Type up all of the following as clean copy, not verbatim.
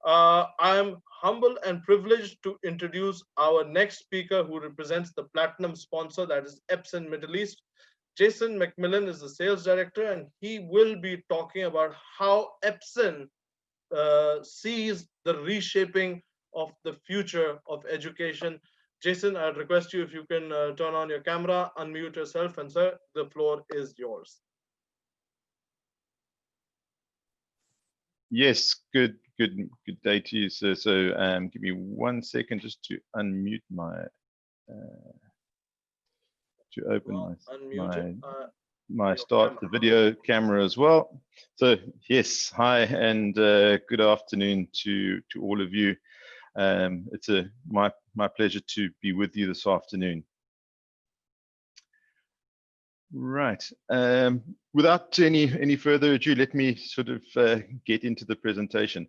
I'm humble and privileged to introduce our next speaker who represents the platinum sponsor, that is Epson Middle East. Jason McMillan is the sales director, and he will be talking about how Epson sees the reshaping of the future of education. Jason, I'd request you if you can turn on your camera, unmute yourself, and sir, the floor is yours. Yes, good day to you, sir. So give me 1 second just to unmute my to open Unmute it, my your start the camera. video camera as well. So yes, hi and good afternoon to all of you. It's my pleasure to be with you this afternoon. Right. Without any further ado, let me sort of get into the presentation.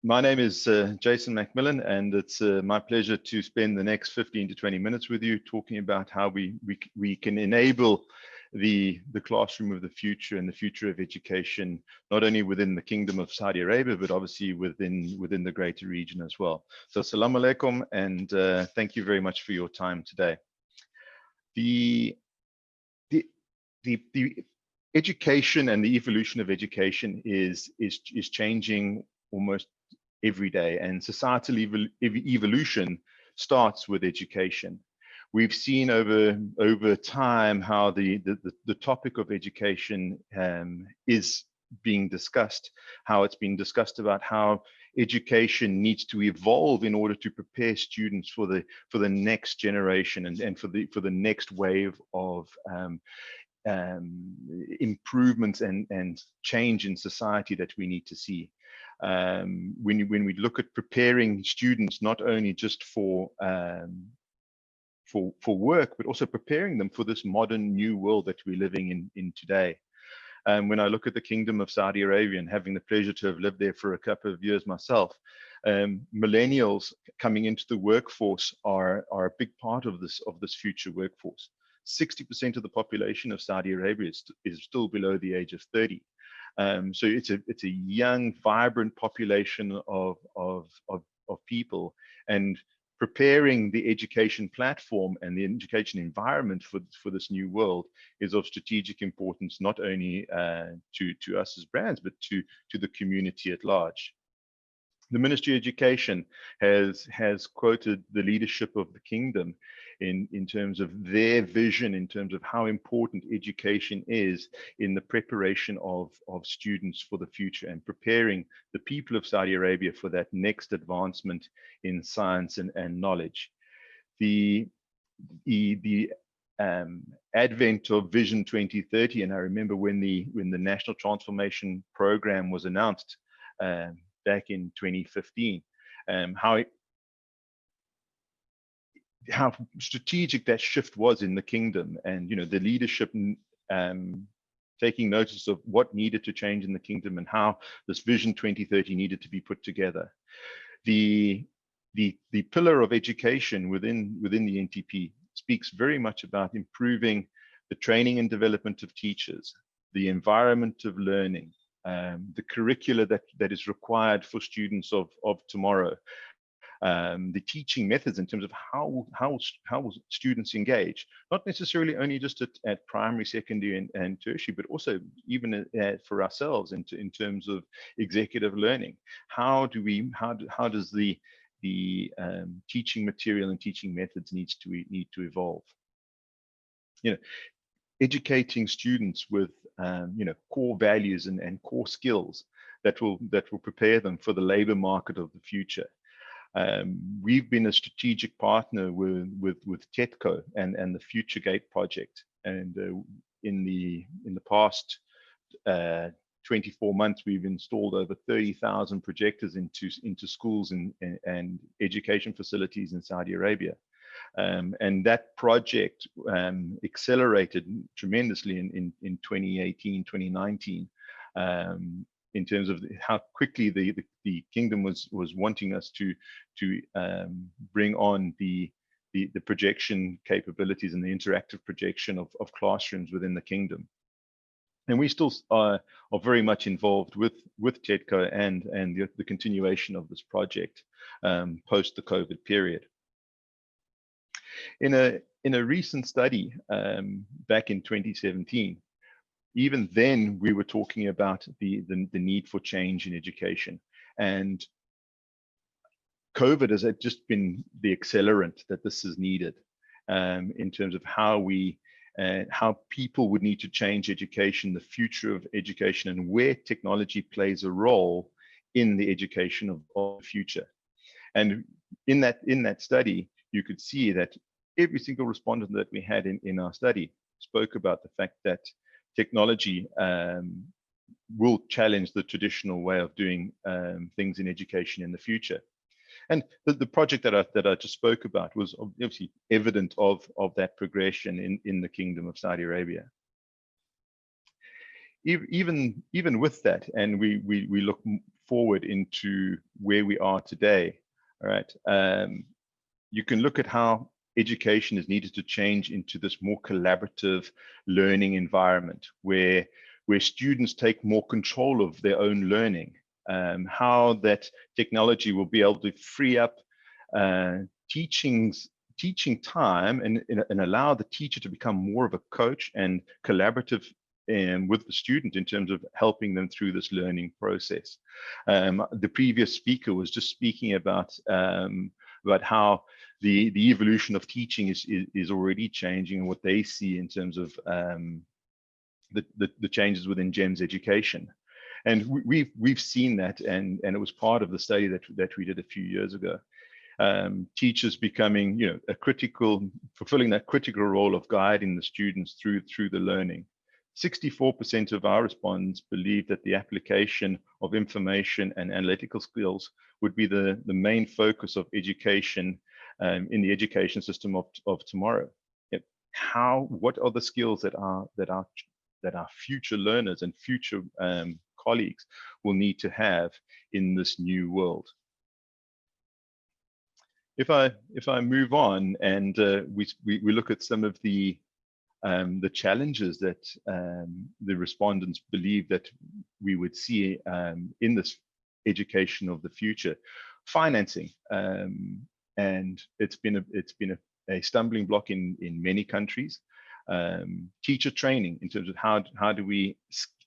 My name is Jason McMillan, and it's my pleasure to spend the next 15 to 20 minutes with you talking about how we can enable the classroom of the future and the future of education, not only within the Kingdom of Saudi Arabia, but obviously within the greater region as well. So assalamu alaikum, and thank you very much for your time today. The education and the evolution of education is changing almost every day, and societal evolution starts with education. We've seen over time how the topic of education is being discussed, how it's being discussed about how education needs to evolve in order to prepare students for the next generation and for the next wave of improvements and change in society that we need to see. When we look at preparing students not only just for work, but also preparing them for this modern new world that we're living in today. When I look at the Kingdom of Saudi Arabia and having the pleasure to have lived there for a couple of years myself, millennials coming into the workforce are a big part of this future workforce. 60% of the population of Saudi Arabia is still below the age of 30. So it's a young, vibrant population of people, and preparing the education platform and the education environment for this new world is of strategic importance, not only to us as brands, but to the community at large. The Ministry of Education has quoted the leadership of the kingdom in terms of their vision, in terms of how important education is in the preparation of students for the future and preparing the people of Saudi Arabia for that next advancement in science and knowledge. The advent of Vision 2030, and I remember when the National Transformation Program was announced back in 2015, how strategic that shift was in the kingdom, and the leadership taking notice of what needed to change in the kingdom and how this Vision 2030 needed to be put together. The pillar of education within the NTP speaks very much about improving the training and development of teachers, the environment of learning, the curricula that is required for students of tomorrow, the teaching methods in terms of how students engage, not necessarily only just at primary, secondary, and tertiary, but also even for ourselves in terms of executive learning. How does the teaching material and teaching methods need to evolve? Educating students with core values and core skills that will prepare them for the labor market of the future. We've been a strategic partner with TETCO and the Future Gate project, and in the past 24 months, we've installed over 30,000 projectors into schools and education facilities in Saudi Arabia. And that project accelerated tremendously in 2018, 2019, in terms of how quickly the kingdom was wanting us to bring on the projection capabilities and the interactive projection of classrooms within the kingdom. And we still are very much involved with TEDCO and the continuation of this project post the COVID period. In a recent study back in 2017, even then we were talking about the need for change in education, and COVID has just been the accelerant that this is needed in terms of how people would need to change education, the future of education, and where technology plays a role in the education of the future. And in that study, you could see that every single respondent that we had in our study spoke about the fact that technology will challenge the traditional way of doing things in education in the future. And the project that I just spoke about was obviously evident of that progression in the Kingdom of Saudi Arabia. Even with that, and we look forward into where we are today, all right, you can look at how education is needed to change into this more collaborative learning environment where students take more control of their own learning. How that technology will be able to free up teaching time and allow the teacher to become more of a coach and collaborative with the student in terms of helping them through this learning process. The previous speaker was just speaking about how the evolution of teaching is already changing and what they see in terms of the changes within GEMS education. And we've seen that, and it was part of the study that we did a few years ago. Teachers becoming, fulfilling that critical role of guiding the students through the learning. 64% of our respondents believe that the application of information and analytical skills would be the main focus of education in the education system of tomorrow. What are the skills that our future learners and future colleagues will need to have in this new world? If I move on and we look at some of the challenges that the respondents believe that we would see in this education of the future, financing, and it's been a stumbling block in many countries. Teacher training in terms of how do we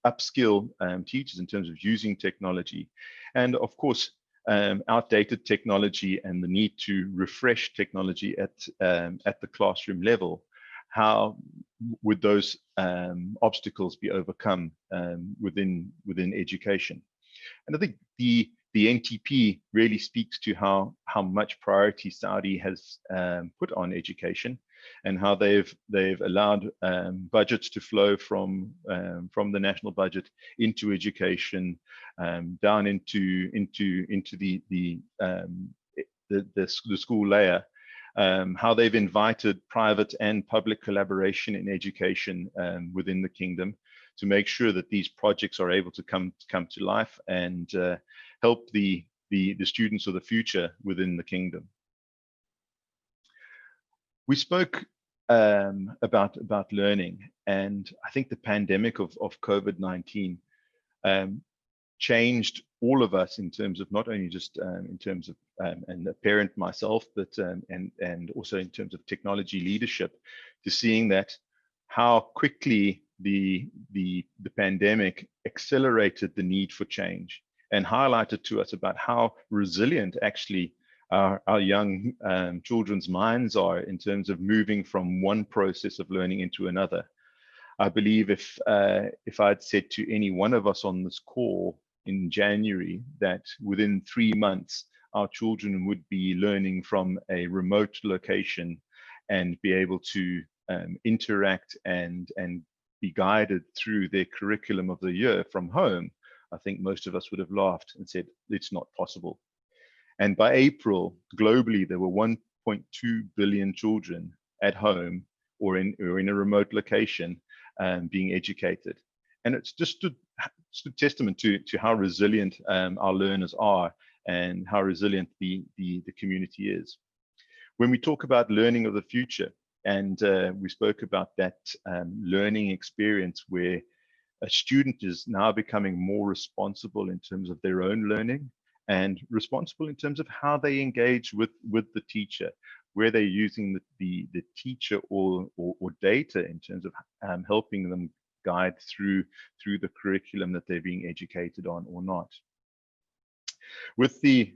upskill teachers in terms of using technology, and of course outdated technology and the need to refresh technology at the classroom level. How would those obstacles be overcome within education? And I think the NTP really speaks to how much priority Saudi has put on education, and how they've allowed budgets to flow from the national budget into education, down into the school layer. How they've invited private and public collaboration in education within the kingdom to make sure that these projects are able to come to life and help the students of the future within the kingdom. We spoke about learning, and I think the pandemic of COVID-19 changed all of us in terms of not only just in terms of and a parent myself, but and also in terms of technology leadership, to seeing that how quickly the pandemic accelerated the need for change and highlighted to us about how resilient actually our young children's minds are in terms of moving from one process of learning into another. I believe if I'd said to any one of us on this call in January that within 3 months our children would be learning from a remote location and be able to interact and be guided through their curriculum of the year from home, I think most of us would have laughed and said it's not possible. And by April, globally, there were 1.2 billion children at home or in a remote location being educated. And it's just a testament to how resilient our learners are and how resilient the community is. When we talk about learning of the future, and we spoke about that learning experience where a student is now becoming more responsible in terms of their own learning and responsible in terms of how they engage with the teacher, where they're using the teacher or data in terms of helping them guide through the curriculum that they're being educated on or not. With the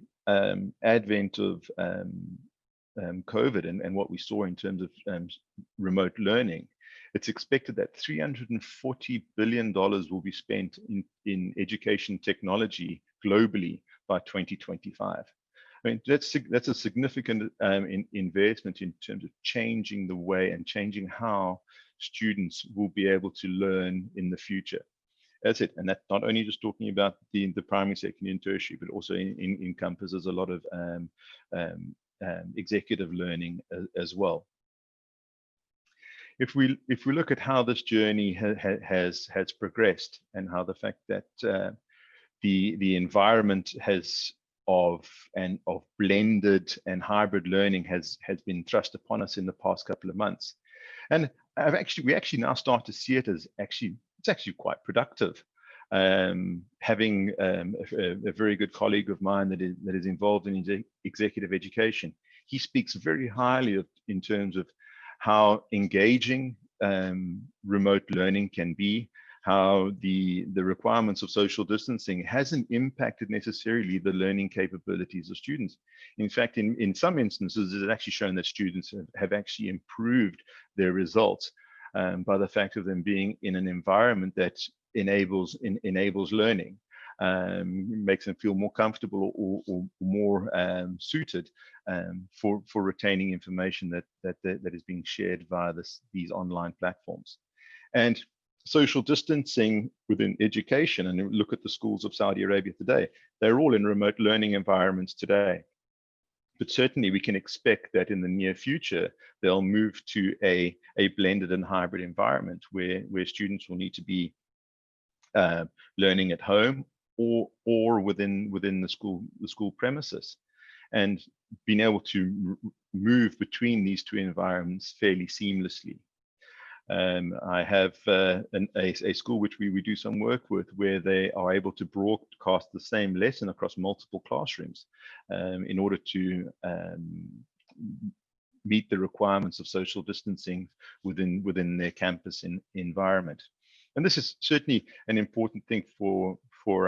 advent of COVID and what we saw in terms of remote learning, it's expected that $340 billion will be spent in education technology globally by 2025. I mean, that's a significant investment in terms of changing the way and changing how students will be able to learn in the future. That's it, and that's not only just talking about the primary, secondary, and tertiary, but also encompasses a lot of executive learning as well. If we look at how this journey has progressed, and how the fact that the environment of blended and hybrid learning has been thrust upon us in the past couple of months, and we actually now start to see it as it's actually quite productive. Having a very good colleague of mine that is involved in executive education, he speaks very highly in terms of how engaging remote learning can be, how the requirements of social distancing hasn't impacted necessarily the learning capabilities of students. In fact, in some instances, it's actually shown that students have actually improved their results by the fact of them being in an environment that enables learning, makes them feel more comfortable or more suited for retaining information that is being shared via these online platforms. And social distancing within education, and look at the schools of Saudi Arabia today, they're all in remote learning environments today. But certainly we can expect that in the near future, they'll move to a blended and hybrid environment where students will need to be learning at home or within the school premises, and being able to move between these two environments fairly seamlessly. I have a school which we do some work with, where they are able to broadcast the same lesson across multiple classrooms in order to meet the requirements of social distancing within their campus environment. And this is certainly an important thing for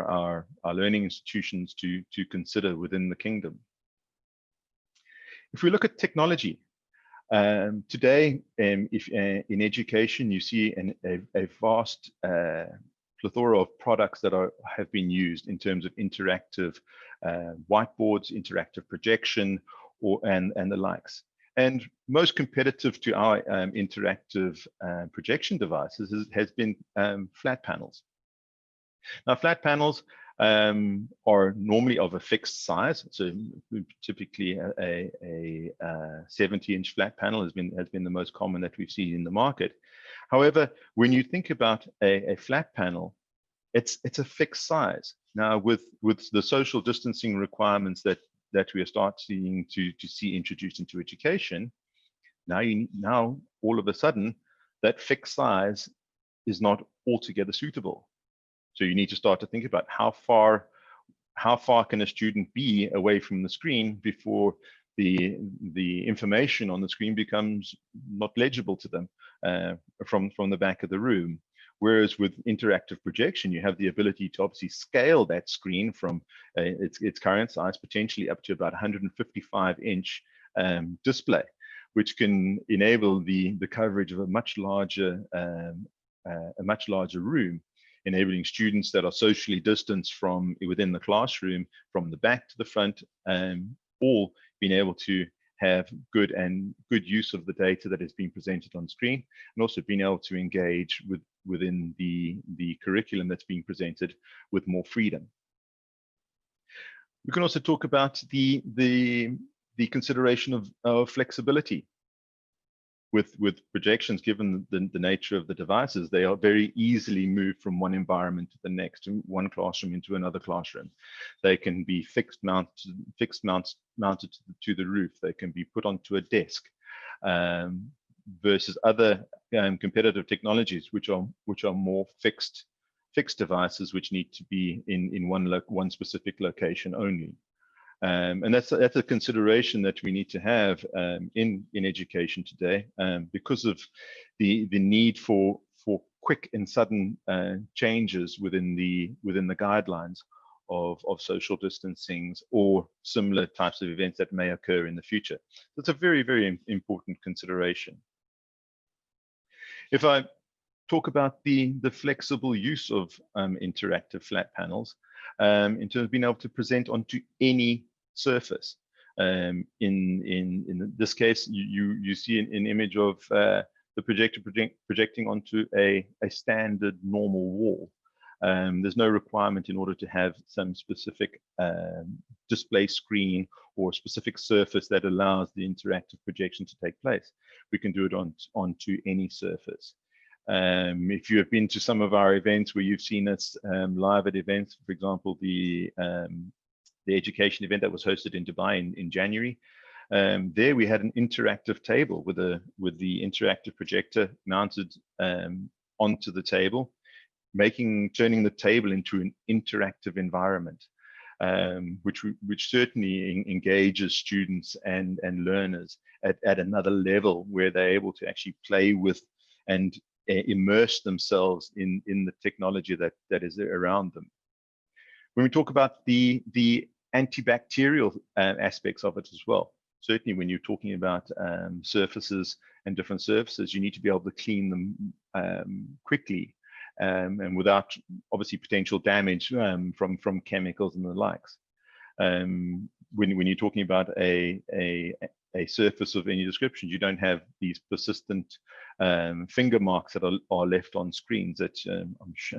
our learning institutions to consider within the kingdom. If we look at technology, today, if in education, you see a vast plethora of products that have been used in terms of interactive whiteboards, interactive projection, and the likes. And most competitive to our interactive projection devices has been flat panels. Now, flat panels are normally of a fixed size. So typically a 70-inch flat panel has been the most common that we've seen in the market. However, when you think about a flat panel, it's a fixed size. Now, with the social distancing requirements that we are starting to see introduced into education, now all of a sudden that fixed size is not altogether suitable. So you need to start to think about how far can a student be away from the screen before the information on the screen becomes not legible to them from the back of the room. Whereas with interactive projection, you have the ability to obviously scale that screen from its current size potentially up to about 155-inch display, which can enable the coverage of a much larger room, enabling students that are socially distanced from within the classroom, from the back to the front, all being able to have good use of the data that is being presented on screen, and also being able to engage within the curriculum that's being presented with more freedom. We can also talk about the consideration of flexibility. With projections, given the nature of the devices, they are very easily moved from one environment to the next, one classroom into another classroom. They can be fixed mounted to the roof. They can be put onto a desk, versus other competitive technologies which are more fixed fixed devices which need to be in one specific location only. And that's a consideration that we need to have in education today, because of the need for quick and sudden changes within the guidelines of social distancing or similar types of events that may occur in the future. So it's a very, very important consideration. If I talk about the flexible use of interactive flat panels, in terms of being able to present onto any surface. In this case, you see an image of the projector projecting onto a standard normal wall. There's no requirement in order to have some specific display screen or specific surface that allows the interactive projection to take place. We can do it onto any surface. If you have been to some of our events where you've seen us live at events, for example, the education event that was hosted in Dubai in January, there we had an interactive table with the interactive projector mounted onto the table, turning the table into an interactive environment, which certainly engages students and learners at another level, where they're able to actually play with and immerse themselves in the technology that is around them. When we talk about the antibacterial aspects of it as well, certainly when you're talking about surfaces and different surfaces, you need to be able to clean them quickly and without obviously potential damage from chemicals and the likes. When you're talking about a surface of any description, you don't have these persistent finger marks that are left on screens that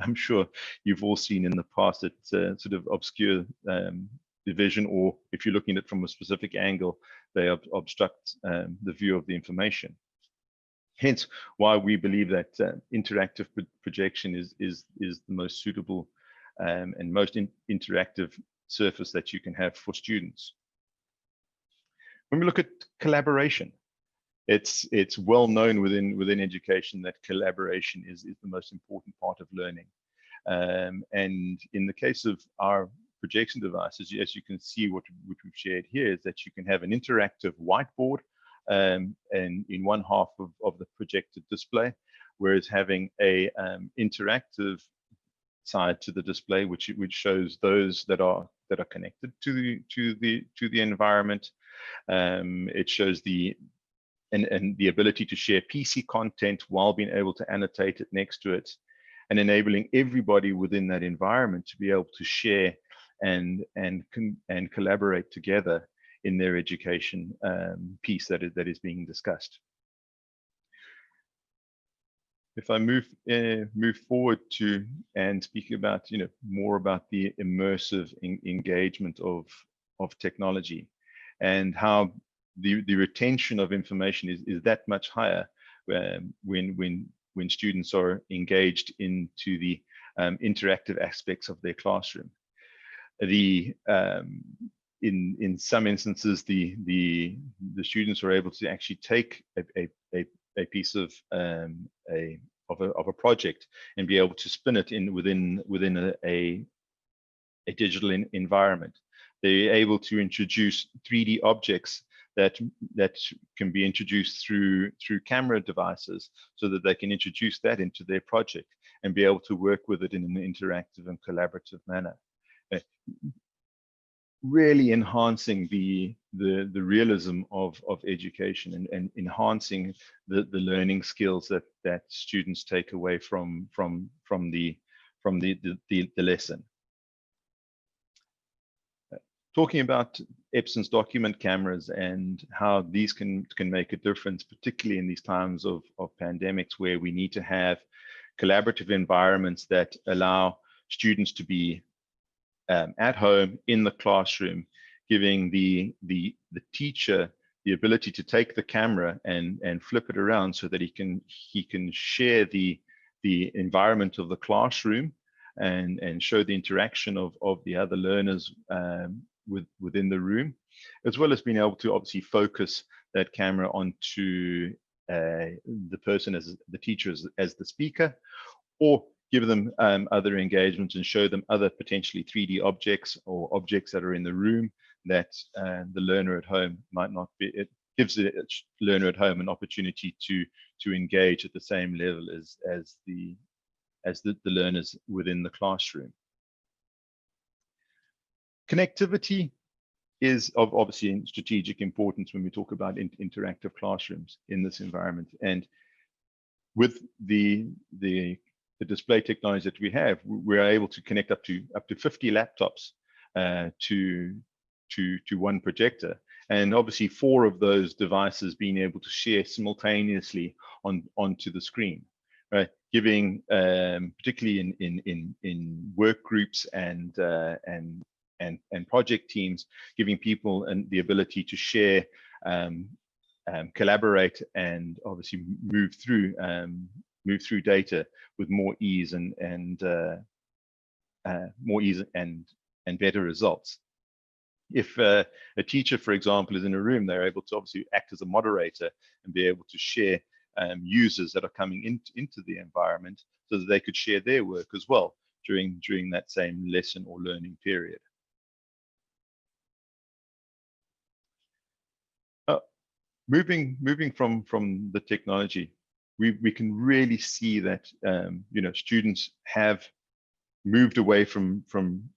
I'm sure you've all seen in the past, that sort of obscure the vision, or if you're looking at it from a specific angle, they obstruct the view of the information. Hence why we believe that interactive projection is the most suitable and most interactive surface that you can have for students. When we look at collaboration, it's well known within education that collaboration is the most important part of learning. And in the case of our projection devices, as you can see, what we've shared here is that you can have an interactive whiteboard and in one half of the projected display, whereas having a interactive side to the display, which shows those that are connected to the environment. It shows the ability to share PC content while being able to annotate it next to it, and enabling everybody within that environment to be able to share and collaborate together in their education piece that is being discussed. If I move forward to and speak about more about the immersive engagement of technology, and how the retention of information is that much higher when students are engaged into the interactive aspects of their classroom. In some instances, the students are able to actually take a piece of a project and be able to spin it within a digital environment. They're able to introduce 3D objects that can be introduced through camera devices, so that they can introduce that into their project and be able to work with it in an interactive and collaborative manner. Really enhancing the realism of education and enhancing the learning skills that students take away from the lesson. Talking about Epson's document cameras and how these can make a difference, particularly in these times of pandemics, where we need to have collaborative environments that allow students to be at home in the classroom, giving the teacher the ability to take the camera and flip it around so that he can share the environment of the classroom and show the interaction of the other learners within the room, as well as being able to obviously focus that camera onto the person as the teacher as the speaker, or give them other engagements and show them other potentially 3D objects or objects that are in the room that the learner at home might not be. It gives the learner at home an opportunity to engage at the same level as the learners within the classroom. Connectivity is obviously strategic importance when we talk about interactive classrooms in this environment. And with the display technology that we have, we're able to connect up to 50 laptops to one projector, and obviously 4 of those devices being able to share simultaneously onto the screen, right? Giving particularly in work groups and project teams, giving people the ability to share, collaborate, and obviously move through data with more ease and better results. If a teacher, for example, is in a room, they're able to obviously act as a moderator and be able to share users that are coming into the environment so that they could share their work as well during that same lesson or learning period. Moving from the technology, we can really see that students have moved away from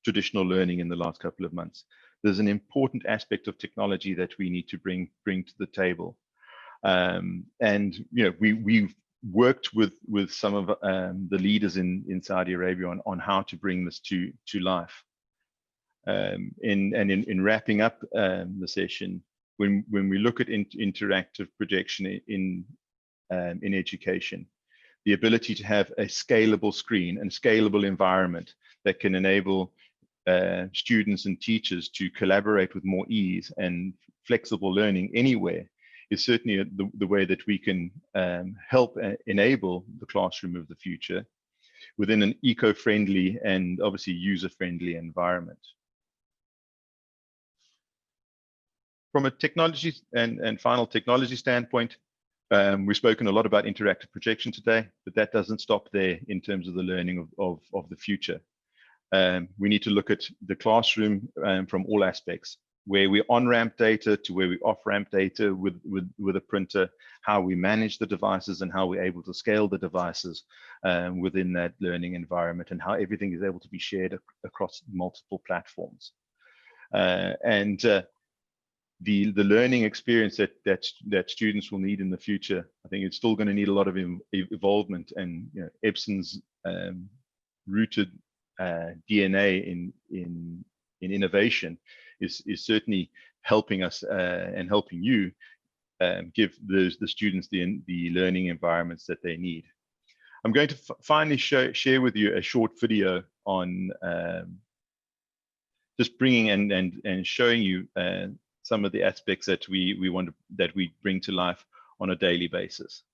traditional learning in the last couple of months. There's an important aspect of technology that we need to bring to the table, and we've worked with some of the leaders in Saudi Arabia on how to bring this to life. In wrapping up the session, when we look at interactive projection in education, the ability to have a scalable screen and scalable environment that can enable students and teachers to collaborate with more ease and flexible learning anywhere is certainly the way that we can help enable the classroom of the future within an eco-friendly and obviously user-friendly environment. From a technology and final technology standpoint, we've spoken a lot about interactive projection today, but that doesn't stop there in terms of the learning of the future. We need to look at the classroom from all aspects, where we on-ramp data to where we off-ramp data with a printer, how we manage the devices and how we're able to scale the devices within that learning environment, and how everything is able to be shared across multiple platforms. The learning experience that students will need in the future, I think it's still going to need a lot of involvement, and Epson's rooted DNA in innovation is certainly helping us and helping you give the students the learning environments that they need. I'm going to finally share with you a short video on just bringing and showing you some of the aspects that we bring to life on a daily basis.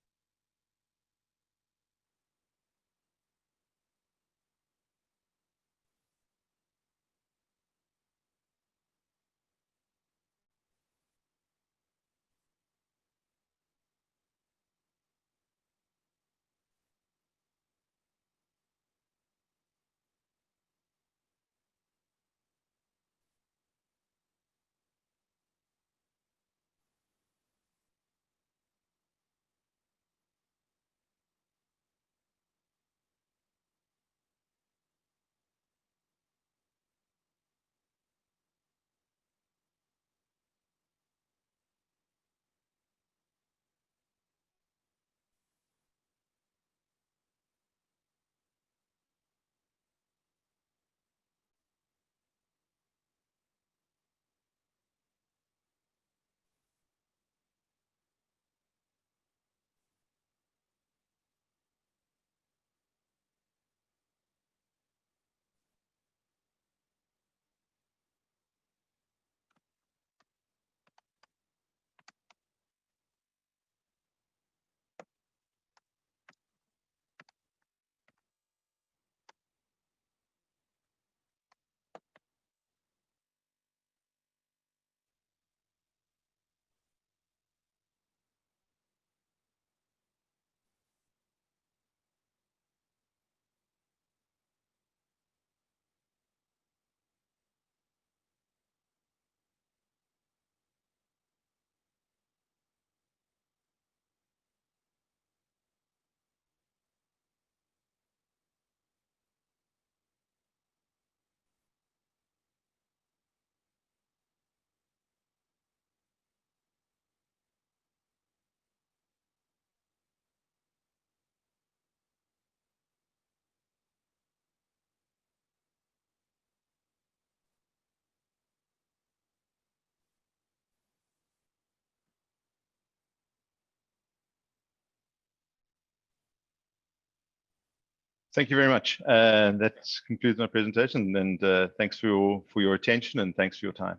Thank you very much. That concludes my presentation, and thanks for your attention, and thanks for your time.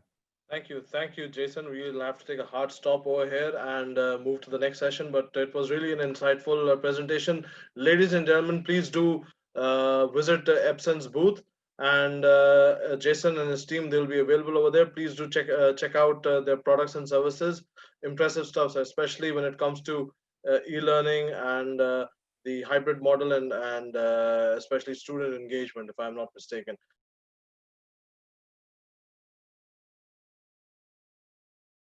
Thank you, Jason. We'll have to take a hard stop over here and move to the next session. But it was really an insightful presentation. Ladies and gentlemen, please do visit Epson's booth, and Jason and his team, they'll be available over there. Please do check out their products and services. Impressive stuff, especially when it comes to e-learning and the hybrid model and especially student engagement, if I'm not mistaken.